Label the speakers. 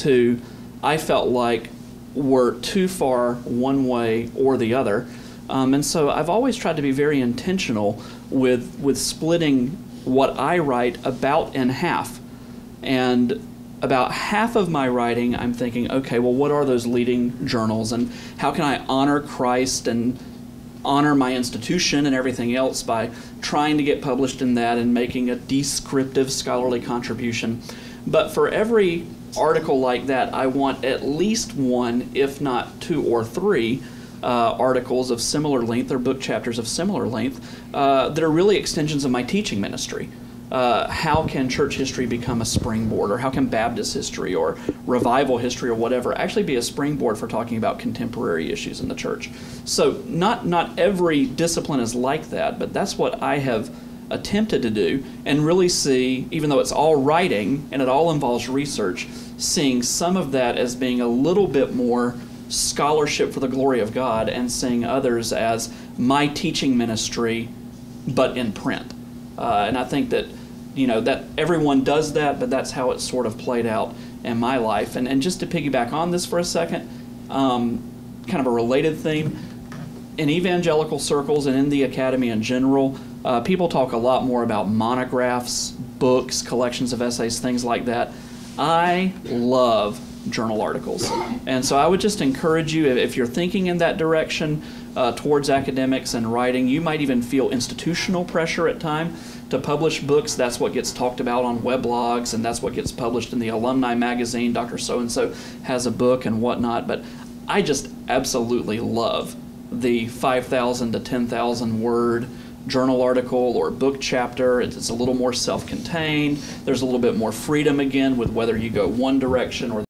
Speaker 1: who I felt like were too far one way or the other. And so I've always tried to be very intentional with splitting what I write about in half. And about half of my writing, I'm thinking, okay, well, what are those leading journals, and how can I honor Christ and honor my institution and everything else by trying to get published in that and making a descriptive scholarly contribution. But for every article like that, I want at least one, if not two or three, articles of similar length or book chapters of similar length that are really extensions of my teaching ministry. How can church history become a springboard, or how can Baptist history or revival history or whatever actually be a springboard for talking about contemporary issues in the church? So not every discipline is like that, but that's what I have attempted to do, and really see, even though it's all writing and it all involves research, seeing some of that as being a little bit more scholarship for the glory of God, and seeing others as my teaching ministry, but in print. And I think that, you know, that everyone does that, but that's how it sort of played out in my life. And just to piggyback on this for a second, kind of a related theme, in evangelical circles and in the academy in general, people talk a lot more about monographs, books, collections of essays, things like that. I love journal articles. And so I would just encourage you, if you're thinking in that direction towards academics and writing, you might even feel institutional pressure at time to publish books. That's what gets talked about on weblogs, and that's what gets published in the alumni magazine. Dr. So-and-so has a book and whatnot. But I just absolutely love the 5,000 to 10,000 word journal article or book chapter. It's a little more self-contained. There's a little bit more freedom again with whether you go one direction or